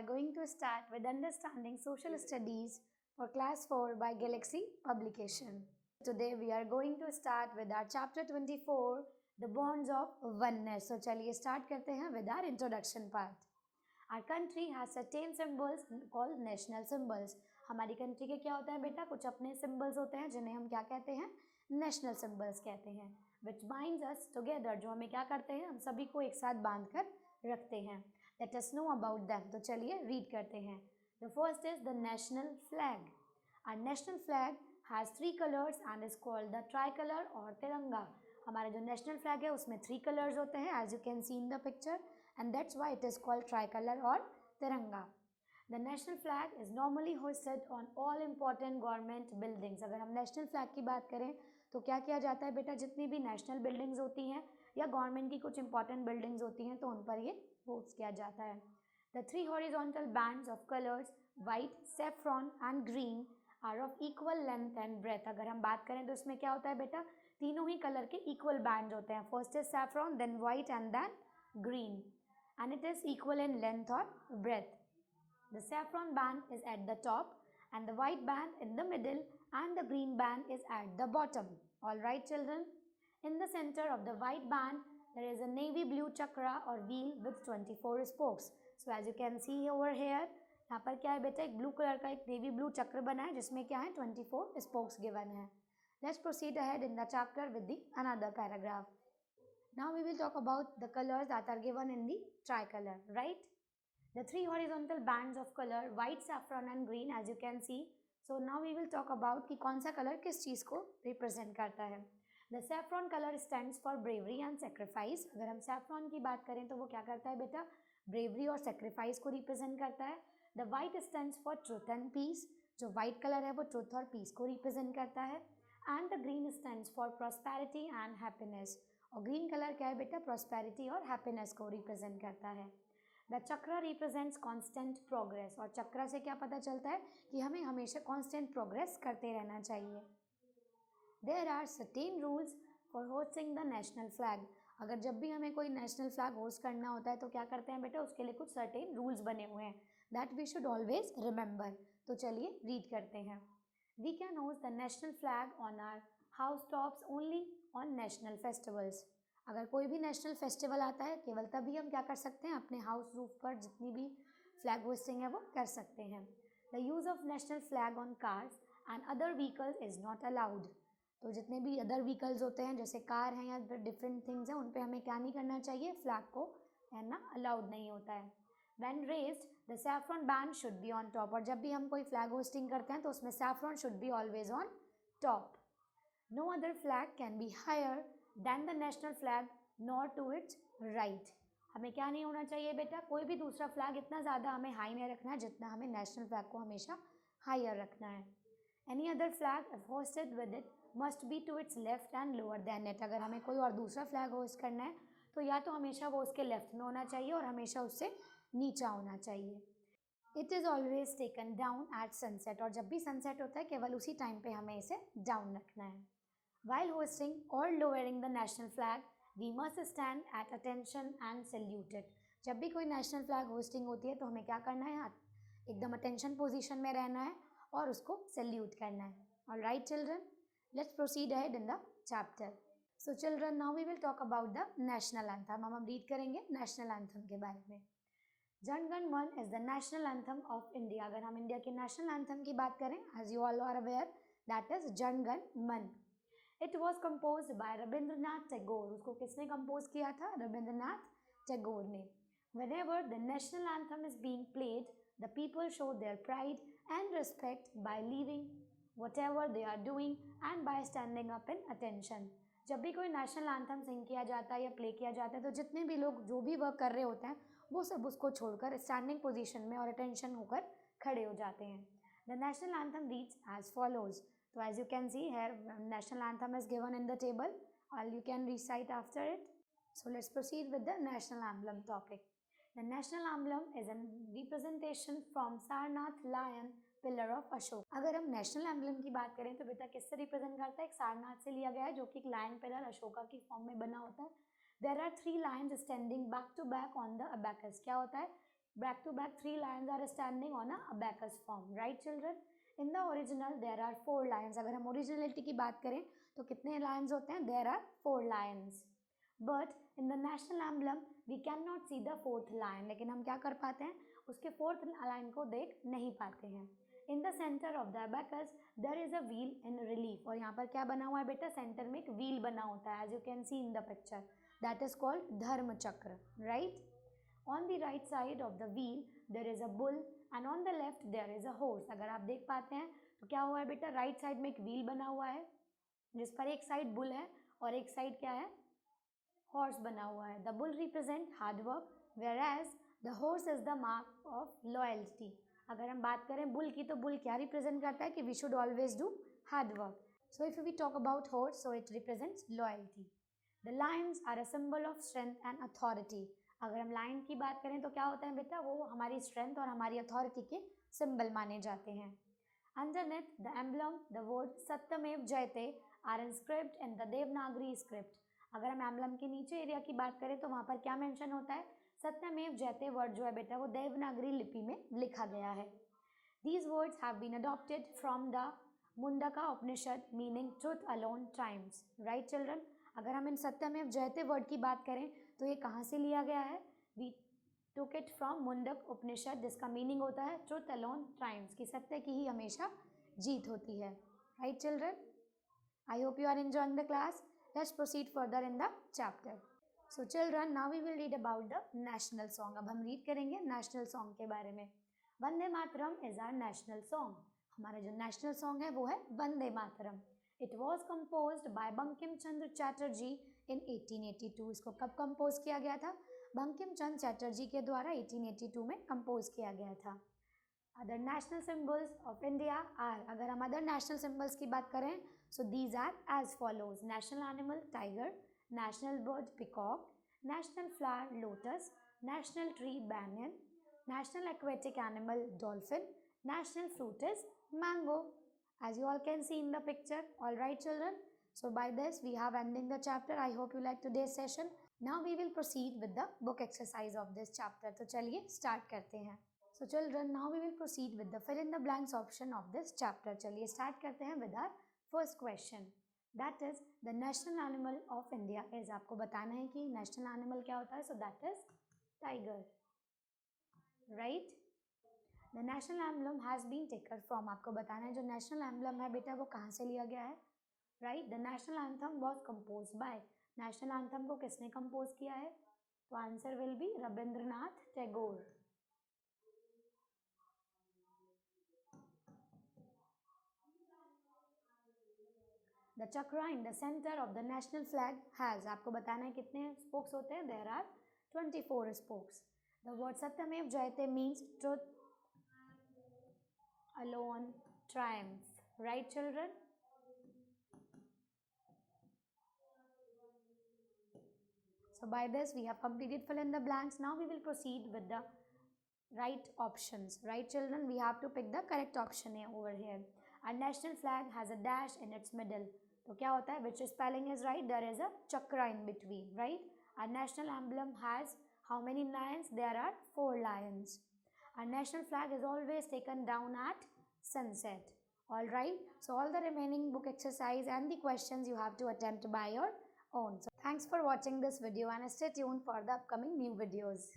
going to start with Understanding Social Studies for Class 4 by Galaxy Publication. Today we are going to start with our Chapter 24, The Bonds of Oneness. So चलिए start करते हैं with our introduction part. Our country has certain symbols called national symbols. हमारी country के क्या होता है बेटा, कुछ अपने symbols होते हैं जिन्हें हम क्या कहते हैं, national symbols कहते हैं, which binds us together, जो हमें क्या करते हैं, हम सभी को एक साथ बांध कर रखते हैं. Let us know about them. तो चलिए read करते हैं. The first is the national flag. Our national flag has 3 colors and is called the tricolor or तिरंगा. हमारा जो national flag है उसमें 3 colors होते हैं, as you can see in the picture, and that's why it is called tricolor or तिरंगा. The national flag is normally hoisted on all important government buildings. अगर हम national flag की बात करें तो क्या किया जाता है बेटा, जितनी भी national buildings होती हैं या गवर्नमेंट की कुछ इंपॉर्टेंट बिल्डिंग्स होती हैं तो उन पर ये होस्ट किया जाता है. The 3 horizontal bands of colors white, saffron and green are of equal length and breadth. अगर हम बात करें तो इसमें क्या होता है बेटा, तीनों ही कलर के इक्वल बैंड होते हैं. First is saffron, then white and then green, and it is equal in length or breadth. The saffron band is at the top and the white band in the middle and the green band is at the bottom. All right children. In the center of the white band, there is a navy blue chakra or wheel with 24 spokes. So as you can see over here, यहाँ पर क्या है बेटा, एक blue colour का एक navy blue चक्र बना है जिसमें क्या है 24 स्पोक्स गिवन है. Let's proceed ahead in the chapter with the another paragraph. Now we will talk about the colors that are given in the tricolor, right? The 3 horizontal bands of color white, saffron and green, as you can see. So now we will talk about कि कौन सा colour किस चीज़ को represent करता है. The saffron color stands for bravery and sacrifice. अगर हम saffron की बात करें तो वो क्या करता है बेटा, bravery और sacrifice को represent करता है. The white stands for truth and peace. जो white color है वो truth और peace को represent करता है. And the green stands for prosperity and happiness. और green color क्या है बेटा, prosperity और happiness को represent करता है. The chakra represents constant progress. और चक्रा से क्या पता चलता है कि हमें हमेशा constant progress करते रहना चाहिए. There are certain rules for hosting the national flag. अगर जब भी हमें कोई नेशनल फ्लैग होस्ट करना होता है तो क्या करते हैं बेटा, उसके लिए कुछ सर्टेन रूल्स बने हुए हैं that we should always remember. तो चलिए रीड करते हैं. We can hoist the national flag on our house tops only on national festivals. अगर कोई भी नेशनल फेस्टिवल आता है केवल तभी हम क्या कर सकते हैं, अपने हाउस रूफ पर जितनी भी फ्लैग होस्टिंग है वो कर सकते हैं. The use of national flag on cars and other vehicles is not allowed. तो जितने भी अदर व्हीकल्स होते हैं जैसे कार हैं या डिफरेंट थिंग्स हैं उन पे हमें क्या नहीं करना चाहिए, फ्लैग को है ना अलाउड नहीं होता है. When raised, the saffron band should be on top. और जब भी हम कोई फ्लैग होस्टिंग करते हैं तो उसमें saffron should be always on top. No other flag can be higher than the national flag nor to its right. हमें क्या नहीं होना चाहिए बेटा, कोई भी दूसरा फ्लैग इतना ज़्यादा हमें हाई नहीं रखना है जितना हमें नेशनल फ्लैग को हमेशा हायर रखना है. Any other flag if hosted with it must be to its left and lower than it. अगर हमें कोई और दूसरा फ्लैग होस्ट करना है तो या तो हमेशा वो उसके लेफ्ट में होना चाहिए और हमेशा उससे नीचा होना चाहिए. It is always taken down at sunset. और जब भी सनसेट होता है केवल उसी टाइम पे हमें इसे डाउन रखना है. वाइल होस्टिंग और lowering the national flag we must stand at attention and salute it. जब भी कोई नेशनल फ्लैग होस्टिंग होती है तो हमें क्या करना है, एकदम अटेंशन पोजिशन में रहना है और उसको सैल्यूट करना है. All right children, let's proceed ahead in the chapter. So children, now we will talk about the national anthem. हम read करेंगे national anthem के बारे में. जन गण मन is the national anthem of India. अगर हम इंडिया के national anthem की बात करें, as you all are aware, that is Jana Gana मन. It was composed by Rabindranath Tagore. उसको किसने कंपोज किया था, रविंद्रनाथ टैगोर ने. Whenever the national anthem is being played, the people show their pride and respect by leaving whatever they are doing and by standing up in attention. जब भी कोई national anthem सिंग किया जाता है या प्ले किया जाता है तो जितने भी लोग जो भी वर्क कर रहे होते हैं वो सब उसको छोड़कर स्टैंडिंग पोजीशन में और अटेंशन होकर खड़े हो जाते हैं. The national anthem reads as follows. तो as you can see here national anthem is given in the table और you can recite after it. So let's proceed with the national emblem topic. The national emblem is an representation from Sarnath lion pillar of Ashok. अगर हम national emblem की बात करें तो बेटा किससे represent करता है, एक सारनाथ से लिया गया है जो कि एक लायन पिलर अशोका की फॉर्म में बना होता है. There are 3 lions standing back to back on the abacus. क्या होता है, Back to back, 3 lions are standing on a abacus form. Right, children? In the original, there are 4 lions. अगर हम originality की बात करें तो कितने lions होते हैं? There are 4 lions. But in the national emblem, we cannot see the 4th lion. लेकिन हम क्या कर पाते हैं? उसके 4th lion को देख नहीं पाते हैं. In the center of the abacus, there is a wheel in relief. और यहाँ पर क्या बना हुआ है बेटा? सेंटर में एक wheel बना होता है, as you can see in the picture. That is called धर्म चक्र. Right? On the right side of the wheel there is a bull and on the left there is a horse. अगर आप देख पाते हैं तो क्या हुआ है बेटा? राइट साइड में एक व्हील बना हुआ है जिस पर एक साइड बुल है और एक साइड क्या है? हॉर्स बना हुआ है. The bull represent hard work whereas the horse is the mark of loyalty. अगर हम बात करें बुल की तो बुल क्या रिप्रेजेंट करता है कि we should always do hard work. So if we talk about horse, so it represents loyalty. The lions are a symbol of strength and authority. अगर हम लाइन की बात करें तो क्या होता है बेटा? वो हमारी स्ट्रेंथ और हमारी अथॉरिटी के सिंबल माने जाते हैं. Underneath the emblem, the word सत्यमेव जयते are inscribed in the Devanagari script. अगर हम एम्बलम के नीचे एरिया की बात करें तो वहाँ पर क्या मेंशन होता है? सत्यमेव जयते वर्ड जो है बेटा वो देवनागरी लिपि में लिखा गया है. These words have been adopted from the Mundka Upanishad meaning truth alone triumphs. Right children? अगर हम इन सत्यमेव जयते वर्ड की बात करें तो ये कहाँ से लिया गया है? We took it from Mundaka Upanishad जिसका मीनिंग होता है ट्रुथ अलोन ट्राइम्स, कि सत्य की ही हमेशा जीत होती है. Right children? I hope you are enjoying the class. Let's proceed further in the chapter. So children, now we will read about the national song. अब हम रीड करेंगे नेशनल सॉन्ग के बारे में. Vande Mataram is our national song. हमारा जो national song है वो है Vande Mataram. It was composed by Bankim Chandra Chatterjee in 1882. इसको कब कंपोज किया गया था? बंकिम चंद्र चैटर्जी के द्वारा 1882 में कंपोज किया गया था. Other national symbols of India are. अगर हम अदर नेशनल सिंबल्स की बात करें so these are as follows. National animal tiger, national bird peacock, national flower lotus, national tree banyan, national aquatic animal dolphin, national fruit is mango, as you all can see in the picture. All right children, so by this we have ending the chapter. I hope you like today's session. Now we will proceed with the book exercise of this chapter. तो चलिए start करते हैं. So children, now we will proceed with the fill in the blanks option of this chapter. चलिए start करते हैं with our first question. That is the national animal of India is. आपको बताना है कि national animal क्या होता है. So that is tiger. Right? The national emblem has been taken from. आपको बताना है जो national emblem है बेटा वो कहाँ से लिया गया है. Right? The national anthem was composed by. National anthem को किसने कंपोज किया है? तो answer will be Rabindranath Tagore. The chakra in the center of the national flag has. आपको बताना है कितने spokes होते हैं? There are 24 spokes. The word Satyamev Jayate means truth alone triumph. Right children? So by this we have completed fill in the blanks. Now we will proceed with the right options. Right children? We have to pick the correct option over here. Our national flag has a dash in its middle. तो क्या होता है? Which spelling is right? There is a chakra in between. Right? Our national emblem has how many lions? There are 4 lions. Our national flag is always taken down at sunset. Alright, so all the remaining book exercise and the questions you have to attempt by your own. So thanks for watching this video and stay tuned for the upcoming new videos.